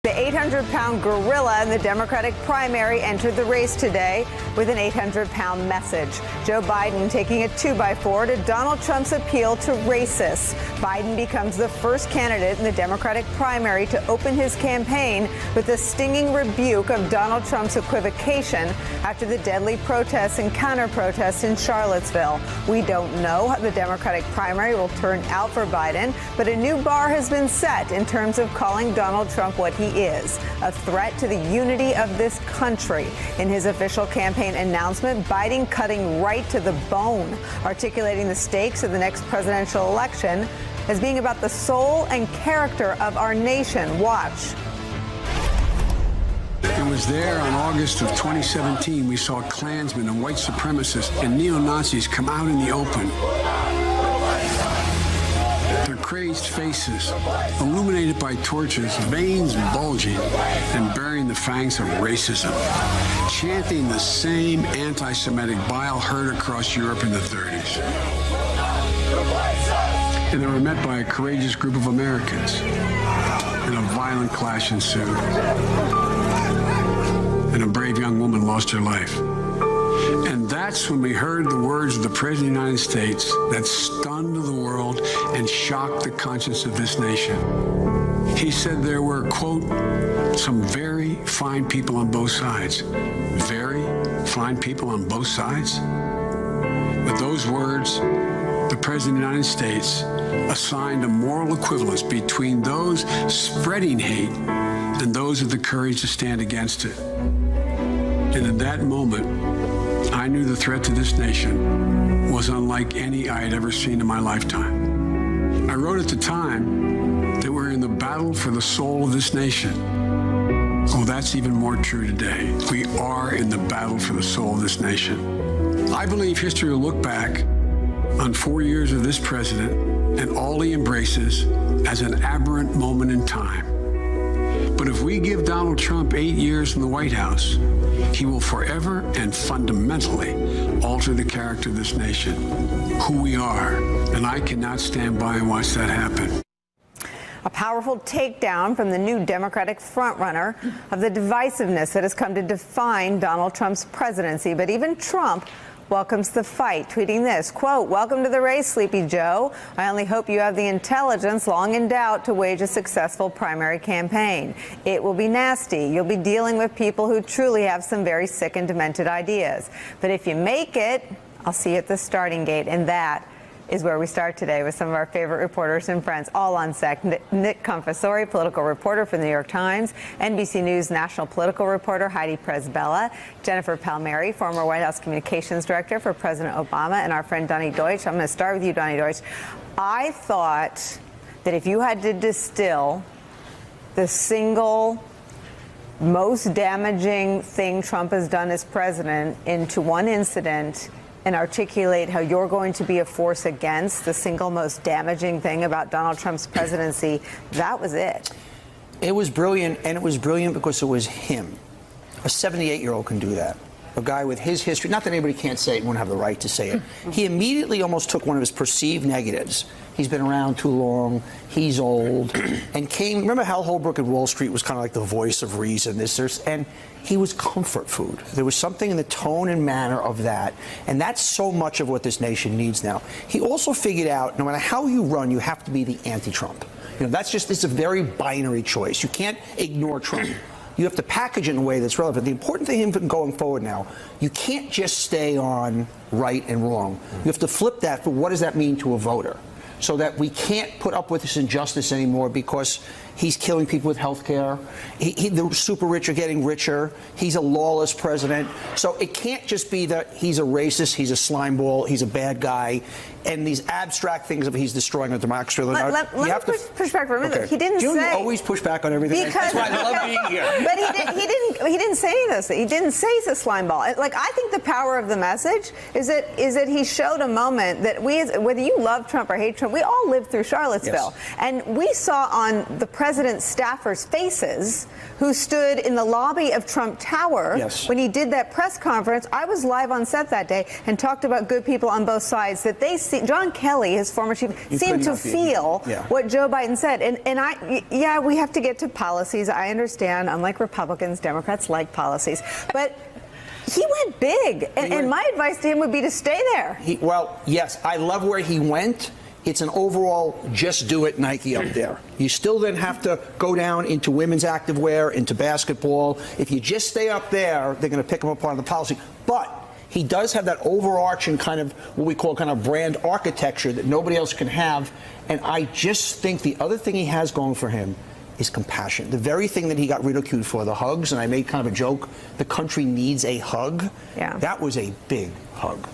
The 800-pound gorilla in the Democratic primary entered the race today with an 800-pound message. Joe Biden taking a 2x4 to Donald Trump's appeal to racists. Biden becomes the first candidate in the Democratic primary to open his campaign with a stinging rebuke of Donald Trump's equivocation after the deadly protests and counter-protests in Charlottesville. We don't know how the Democratic primary will turn out for Biden, but a new bar has been set in terms of calling Donald Trump what he is, a threat to the unity of this country. In his official campaign announcement, Biden cutting right to the bone, articulating the stakes of the next presidential election as being about the soul and character of our nation. Watch. It was there on August of 2017 we saw Klansmen and white supremacists and neo-Nazis come out in the open. Their crazed faces, illuminated by torches, veins bulging and bearing the fangs of racism, chanting the same anti-Semitic bile heard across Europe in the 30s. And they were met by a courageous group of Americans, and a violent clash ensued. And a brave young woman lost her life. And that's when we heard the words of the President of the United States that stunned the world and shocked the conscience of this nation. He said there were, quote, some very fine people on both sides. Very fine people on both sides? With those words, the President of the United States assigned a moral equivalence between those spreading hate and those with the courage to stand against it. And in that moment, I knew the threat to this nation was unlike any I had ever seen in my lifetime. I wrote at the time that we're in the battle for the soul of this nation. Oh, that's even more true today. We are in the battle for the soul of this nation. I believe history will look back on 4 years of this president and all he embraces as an aberrant moment in time. But if we give Donald Trump 8 years in the White House, he will forever and fundamentally alter the character of this nation, who we are, and I cannot stand by and watch that happen. A powerful takedown from the new Democratic frontrunner of the divisiveness that has come to define Donald Trump's presidency. But even Trump welcomes the fight, tweeting this, quote, "Welcome to the race, Sleepy Joe. I only hope you have the intelligence long in doubt to wage a successful primary campaign. It will be nasty. You'll be dealing with people who truly have some very sick and demented ideas. But if you make it, I'll see you at the starting gate." And that is where we start today with some of our favorite reporters and friends, all on set. Nick Confessori, political reporter for the New York Times, NBC News national political reporter Heidi Price-Bella, Jennifer Palmieri, former White House communications director for President Obama, and our friend Donny Deutsch. I'm going to start with you, Donny Deutsch. I thought that if you had to distill the single most damaging thing Trump has done as president into one incident and articulate how you're going to be a force against the single most damaging thing about Donald Trump's presidency, that was it. It was brilliant, and it was brilliant because it was him. A 78-year-old can do that. A guy with his history, not that anybody can't say it, won't have the right to say it. He immediately almost took one of his perceived negatives. He's been around too long, he's old, and came, remember Hal Holbrook at Wall Street was kind of like the voice of reason, and he was comfort food. There was something in the tone and manner of that, and that's so much of what this nation needs now. He also figured out, no matter how you run, you have to be the anti-Trump. You know, that's just, it's a very binary choice. You can't ignore Trump. You have to package it in a way that's relevant. The important thing going forward now, you can't just stay on right and wrong. You have to flip that for what does that mean to a voter? So that we can't put up with this injustice anymore because he's killing people with health care. The super rich are getting richer. He's a lawless president. So it can't just be that he's a racist, he's a slimeball, he's a bad guy, and these abstract things of he's destroying our democracy. Let me push back for a minute. Okay. He didn't say. You always push back on everything. That's why I love being here. But he didn't say this. He didn't say he's a slimeball. Like, I think the power of the message is that he showed a moment that we, whether you love Trump or hate Trump, we all lived through Charlottesville, yes. And we saw on the president president's staffers' faces who stood in the lobby of Trump Tower when he did that press conference. I was live on set that day and talked about good people on both sides, that they see. John Kelly, his former chief, seemed to feel what Joe Biden said. And we have to get to policies. I understand, unlike Republicans, Democrats like policies. But he went big. And my advice to him would be to stay there. Well, yes, I love where he went. It's an overall just do it Nike up there. You still then have to go down into women's activewear, into basketball. If you just stay up there, they're going to pick him apart on the policy. But he does have that overarching kind of what we call kind of brand architecture that nobody else can have. And I just think the other thing he has going for him is compassion. The very thing that he got ridiculed for, the hugs, and I made kind of a joke, the country needs a hug. Yeah. That was a big hug.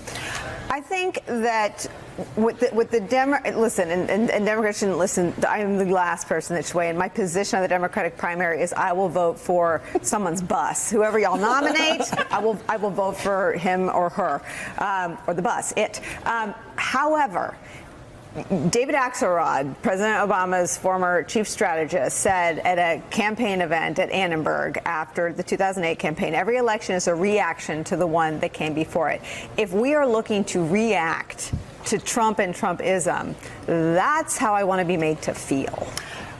I think that with the listen, and Democrats shouldn't listen. I am the last person that should weigh in. My position on the Democratic primary is I will vote for someone's bus. Whoever y'all nominate, I will vote for him or her, or the bus. However, David Axelrod, President Obama's former chief strategist, said at a campaign event at Annenberg after the 2008 campaign, every election is a reaction to the one that came before it. If we are looking to react to Trump and Trumpism, that's how I want to be made to feel.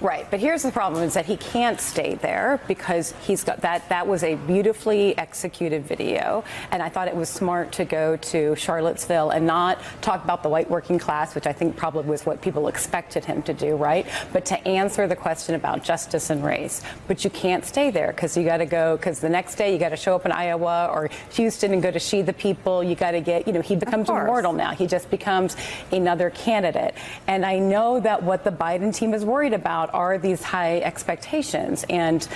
Right, but here's the problem, is that he can't stay there because he's got that was a beautifully executed video, and I thought it was smart to go to Charlottesville and not talk about the white working class, which I think probably was what people expected him to do, right? But to answer the question about justice and race. But you can't stay there because you got to go, because the next day you got to show up in Iowa or Houston and go to She the People. You got to get, he becomes immortal now. He just becomes another candidate. And I know that what the Biden team is worried about are these high expectations, and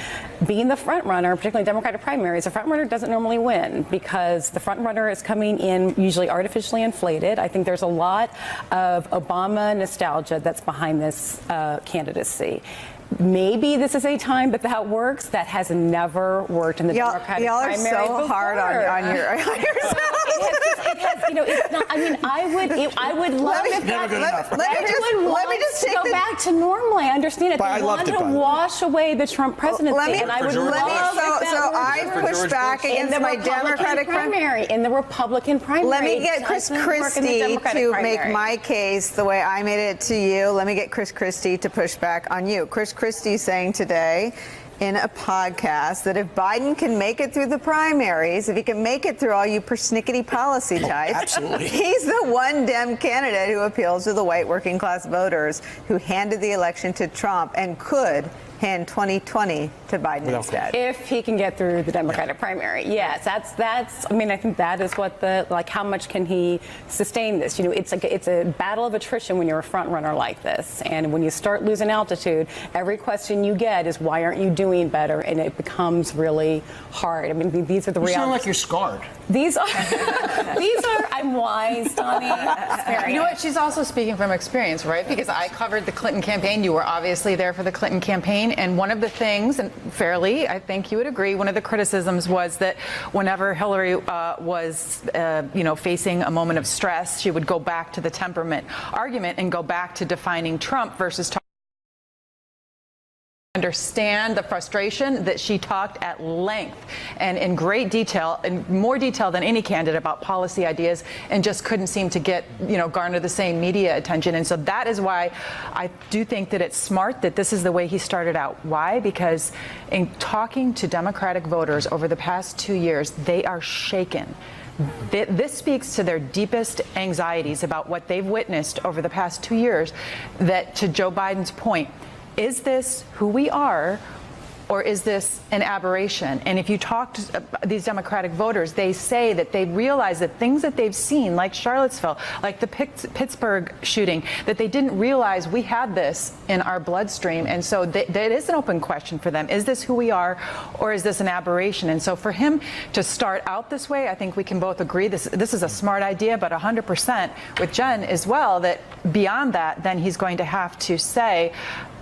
being the front runner, particularly Democratic primaries, a front runner doesn't normally win because the front runner is coming in usually artificially inflated. I think there's a lot of Obama nostalgia that's behind this candidacy. Maybe this is a time that works. That has never worked in the Democratic primary before. Y'all are so hard on yourself. It's not. I mean, I would love if let me just go back to normal. I understand it. They want to wash away the Trump presidency, and I would love so I push back against my Democratic primary in the Republican primary. Let me get Chris Christie to make my case the way I made it to you. Let me get Chris Christie to push back on you. Chris Christie saying today in a podcast that if Biden can make it through the primaries, if he can make it through all you persnickety policy types, he's the one Dem candidate who appeals to the white working class voters who handed the election to Trump and could hand 2020 to Biden instead. If he can get through the Democratic primary. Yes, that's I mean, I think that is what how much can he sustain this? It's a battle of attrition when you're a front runner like this. And when you start losing altitude, every question you get is, why aren't you doing better? And it becomes really hard. I mean, these are the realities. You sound like you're scarred. I'm wise, Donnie. You know what? She's also speaking from experience, right? Because I covered the Clinton campaign. You were obviously there for the Clinton campaign. And one of the things, and fairly, I think you would agree, one of the criticisms was that whenever Hillary was, facing a moment of stress, she would go back to the temperament argument and go back to defining Trump versus understand the frustration that she talked at length and in great detail, in more detail than any candidate, about policy ideas, and just couldn't seem to get, garner the same media attention. And so that is why I do think that it's smart that this is the way he started out. Why? Because in talking to Democratic voters over the past 2 years, they are shaken. This speaks to their deepest anxieties about what they've witnessed over the past 2 years, that, to Joe Biden's point, is this who we are, or is this an aberration? And if you talk to these Democratic voters, they say that they realize that things that they've seen, like Charlottesville, like the Pittsburgh shooting, that they didn't realize we had this in our bloodstream. And so that is an open question for them. Is this who we are, or is this an aberration? And so for him to start out this way, I think we can both agree this is a smart idea, but 100% with Jen as well, that beyond that, then he's going to have to say,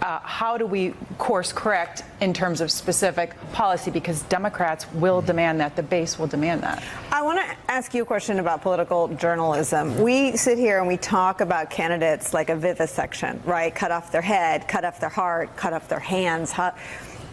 how do we course correct in terms terms of specific policy, because Democrats will demand that. The base will demand that. I want to ask you a question about political journalism. We sit here and we talk about candidates like a vivisection, right? Cut off their head, cut off their heart, cut off their hands.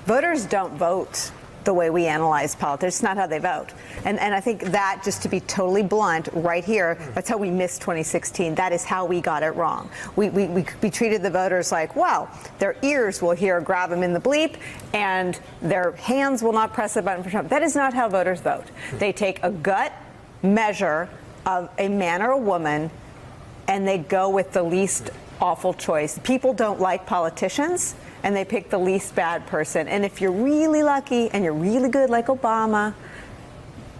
Voters don't vote the way we analyze politics. It's not how they vote. And I think that, just to be totally blunt, right here, that's how we missed 2016. That is how we got it wrong. We treated the voters like, well, their ears will hear grab them in the bleep, and their hands will not press a button for Trump. That is not how voters vote. They take a gut measure of a man or a woman, and they go with the least awful choice. People don't like politicians, and they pick the least bad person. And if you're really lucky and you're really good, like Obama,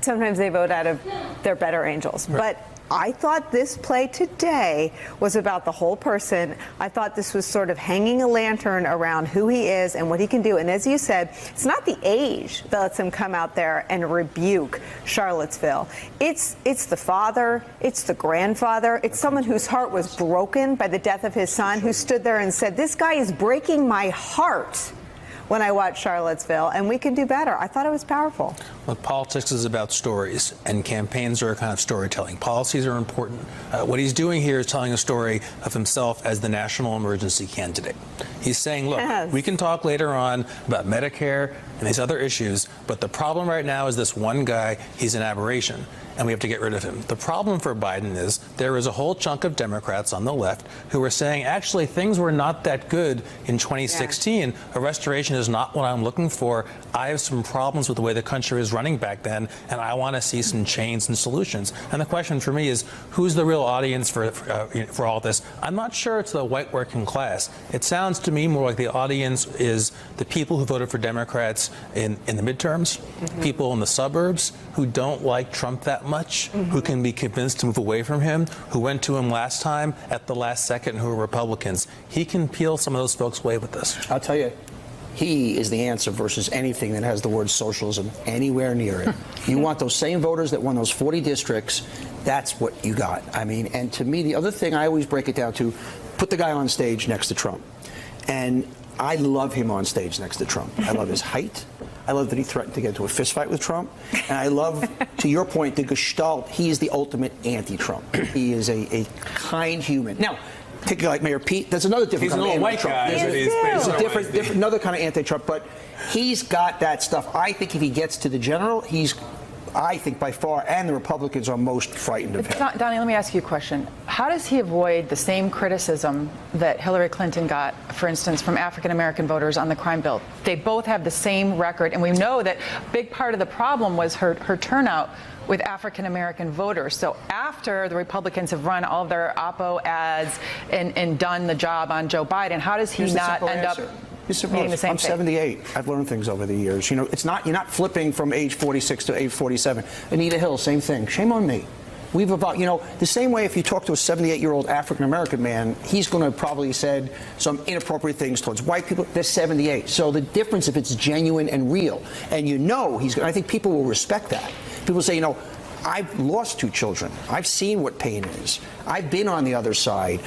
sometimes they vote out of their better angels. Right. But I thought this play today was about the whole person. I thought this was sort of hanging a lantern around who he is and what he can do. And as you said, it's not the age that lets him come out there and rebuke Charlottesville. It's the father, it's the grandfather, it's someone whose heart was broken by the death of his son, who stood there and said, this guy is breaking my heart when I watch Charlottesville, and we can do better. I thought it was powerful. Look, politics is about stories, and campaigns are a kind of storytelling. Policies are important. What he's doing here is telling a story of himself as the national emergency candidate. He's saying, look, we can talk later on about Medicare and these other issues, but the problem right now is this one guy. He's an aberration, and we have to get rid of him. The problem for Biden is there is a whole chunk of Democrats on the left who are saying, actually, things were not that good in 2016. Yeah. A restoration is not what I'm looking for. I have some problems with the way the country is running back then, and I want to see some change and solutions. And the question for me is, who's the real audience for all this? I'm not sure it's the white working class. It sounds to me more like the audience is the people who voted for Democrats in the midterms, people in the suburbs who don't like Trump that much, who can be convinced to move away from him, who went to him last time at the last second, who are Republicans. He can peel some of those folks away with this. I'll tell you, he is the answer versus anything that has the word socialism anywhere near it. You want those same voters that won those 40 districts, that's what you got. I mean, and to me, the other thing I always break it down to, put the guy on stage next to Trump. And I love him on stage next to Trump. I love his height. I love that he threatened to get into a fist fight with Trump. And I love, to your point, the gestalt. He is the ultimate anti-Trump. He is a kind human. Now, take a guy like Mayor Pete. There's another different kind of anti-Trump. There's a different, another kind of anti-Trump. But he's got that stuff. I think if he gets to the general, I think by far, and the Republicans are most frightened of him. Donnie, let me ask you a question. How does he avoid the same criticism that Hillary Clinton got, for instance, from African-American voters on the crime bill? They both have the same record, and we know that a big part of the problem was her turnout with African-American voters. So after the Republicans have run all of their Oppo ads and done the job on Joe Biden, how does he not end up meaning the same I'm 78. I've learned things over the years. You know, you're not flipping from age 46 to age 47. Anita Hill, same thing. Shame on me. We've evolved, the same way if you talk to a 78-year-old African-American man, he's going to probably said some inappropriate things towards white people. They're 78. So the difference, if it's genuine and real, and I think people will respect that. People say, I've lost 2 children. I've seen what pain is. I've been on the other side.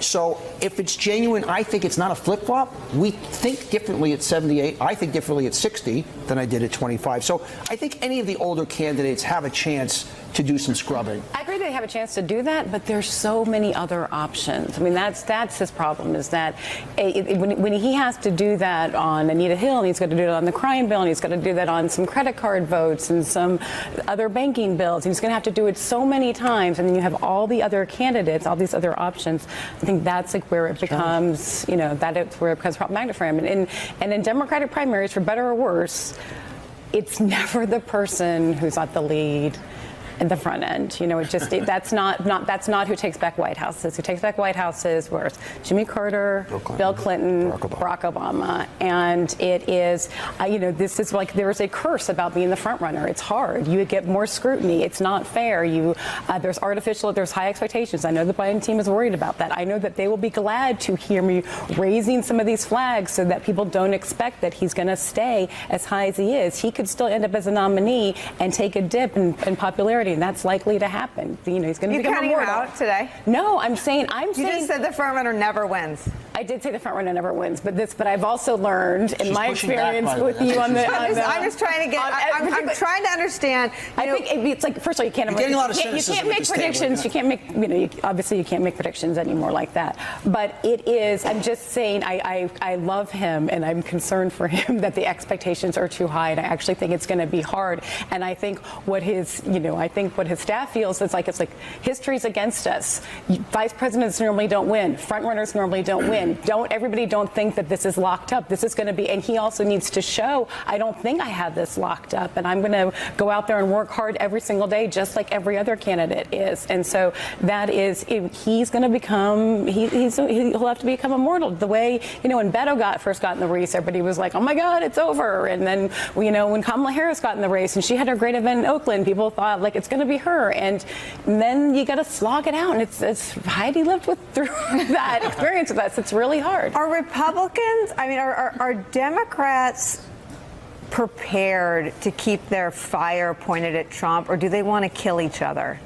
So if it's genuine, I think it's not a flip-flop. We think differently at 78. I think differently at 60 than I did at 25. So I think any of the older candidates have a chance to do some scrubbing. I agree they have a chance to do that, but there's so many other options. I mean, that's his problem, is that when he has to do that on Anita Hill, and he's got to do it on the crime bill, and he's got to do that on some credit card votes and some other banking bills, he's going to have to do it so many times, and then you have all the other candidates, all these other options. I think that's where it becomes, that's where it becomes problematic for him. And in Democratic primaries, for better or worse, it's never the person who's at the lead in the front end. That's not who takes back White Houses. Who takes back White Houses were Jimmy Carter, Bill Clinton, Barack Obama. And it is, this is like there is a curse about being the front runner. It's hard. You get more scrutiny. It's not fair. There's high expectations. I know the Biden team is worried about that. I know that they will be glad to hear me raising some of these flags so that people don't expect that he's going to stay as high as he is. He could still end up as a nominee and take a dip in popularity. And that's likely to happen. He's going to become counting him out today? No, I'm saying. You just said the front runner never wins. I did say the front runner never wins, but I've also learned in She's my pushing back, experience by the way. with you on the. I'm just trying to get. I'm trying to understand. I think it's like, first of all, you can't. You're getting a lot of you cynicism can't at make this table, predictions. You can't make. Obviously, you can't make predictions anymore like that. But it is. I'm just saying. I love him, and I'm concerned for him that the expectations are too high, and I actually think it's going to be hard. And I think what his staff feels is like it's like history's against us. Vice presidents normally don't win. Front runners normally don't win. Everybody don't think that this is locked up. This is going to be, and he also needs to show, I don't think I have this locked up, and I'm going to go out there and work hard every single day, just like every other candidate is. And so that is, he's going to become, he'll have to become immortal. The way, when Beto first got in the race, everybody was like, oh my God, it's over. And then, when Kamala Harris got in the race and she had her great event in Oakland, people thought like it's going to be her. And then you got to slog it out. And it's Heidi lived through that experience with us. It's really hard. Are Republicans, are Democrats prepared to keep their fire pointed at Trump, or do they want to kill each other?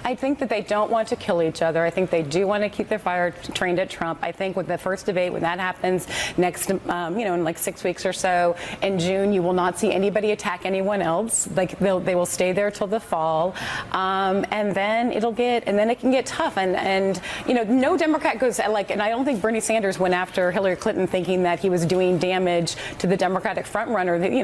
I think that they don't want to kill each other. I think they do want to keep their fire trained at Trump. I think with the first debate, when that happens next, in like 6 weeks or so in June, you will not see anybody attack anyone else. Like they will stay there till the fall, and then it can get tough. And no Democrat goes like, and I don't think Bernie Sanders went after Hillary Clinton thinking that he was doing damage to the Democratic frontrunner.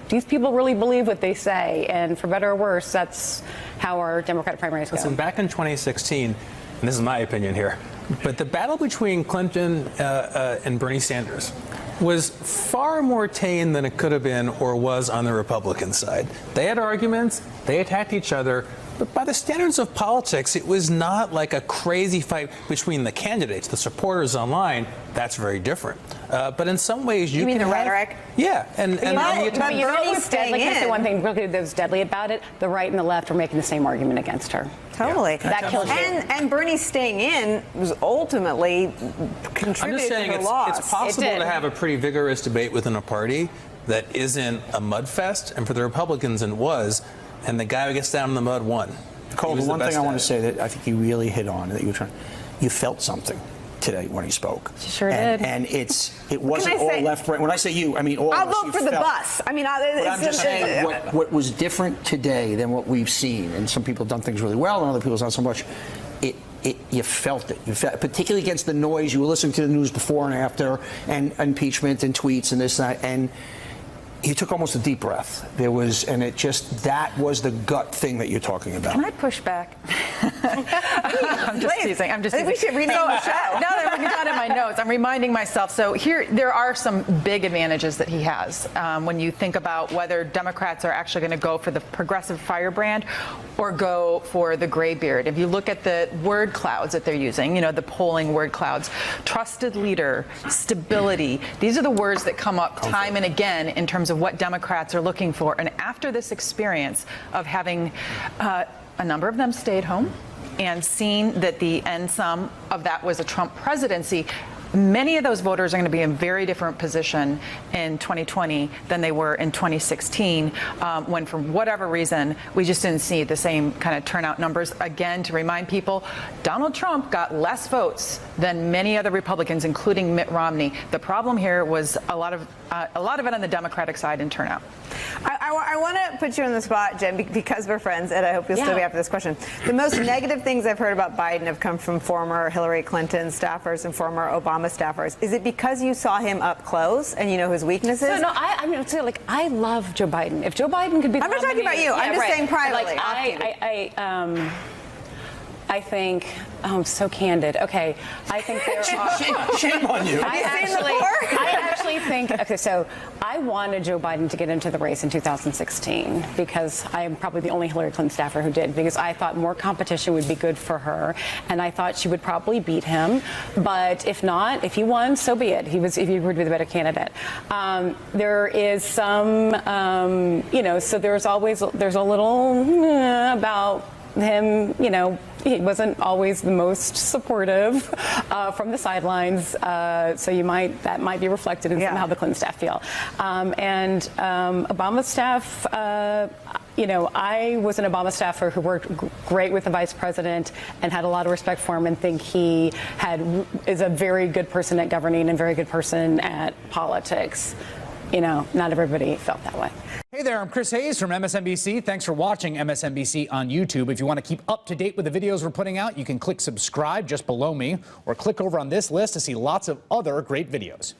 These people really believe what they say, and for better or worse, that's how our Democratic primaries go. Listen, back in 2016, and this is my opinion here, but the battle between Clinton and Bernie Sanders was far more tame than it could have been or was on the Republican side. They had arguments, they attacked each other, but by the standards of politics, it was not like a crazy fight between the candidates, the supporters online. That's very different. But in some ways, you mean can the have, rhetoric? Yeah, and But Bernie's staying Like I said, in. one thing really that was deadly about it: the right and the left were making the same argument against her. Totally. That kills you. And Bernie staying in was ultimately contributed I'm just saying to her loss. it's possible to have a pretty vigorous debate within a party that isn't a mudfest, and for the Republicans it was, and the guy who gets down in the mud won. Cole, the one thing I want to say. say that I think you really hit on, that you felt something today when he spoke. She sure did. And it wasn't all left, right. When I say you, I mean all I'll of us. vote for the bus. But I'm just saying what was different today than what we've seen, and some people have done things really well, and other people not so much. You felt it. You felt, particularly against the noise. You were listening to the news before and after, and impeachment and tweets and this and that, and he took almost a deep breath. That was the gut thing that you're talking about. Can I push back? I'm just teasing. I think we should rename the show. Now that I'm looking down at my notes, I'm reminding myself. So there are some big advantages that he has when you think about whether Democrats are actually going to go for the progressive firebrand or go for the graybeard. If you look at the word clouds that they're using, the polling word clouds, trusted leader, stability. These are the words that come up time and again in terms of what Democrats are looking for. And after this experience of having a number of them stayed home and seen that the end sum of that was a Trump presidency, many of those voters are going to be in a very different position in 2020 than they were in 2016, when for whatever reason we just didn't see the same kind of turnout numbers. Again, to remind people, Donald Trump got less votes than many other Republicans, including Mitt Romney. The problem here was a lot of it on the Democratic side in turnout. I want to put you on the spot, Jen, because we're friends, and I hope you'll still be after this question. The most negative things I've heard about Biden have come from former Hillary Clinton staffers and former Obama staffers. Is it because you saw him up close and you know his weaknesses? No, I love Joe Biden. If Joe Biden could be, I'm not talking about you. I'm just saying privately. I think, I'm so candid. Okay, I think there are. Shame on you. I actually think, okay, so I wanted Joe Biden to get into the race in 2016 because I am probably the only Hillary Clinton staffer who did, because I thought more competition would be good for her, and I thought she would probably beat him. But if not, if he won, so be it. If he would be the better candidate. There is some, so there's a little about him, he wasn't always the most supportive from the sidelines, so that might be reflected in somehow the Clinton staff feel. And Obama's staff, you know, I was an Obama staffer who worked great with the vice president and had a lot of respect for him and think he is a very good person at governing and very good person at politics. You know, not everybody felt that way. Hey there, I'm Chris Hayes from MSNBC. Thanks for watching MSNBC on YouTube. If you want to keep up to date with the videos we're putting out, you can click subscribe just below me or click over on this list to see lots of other great videos.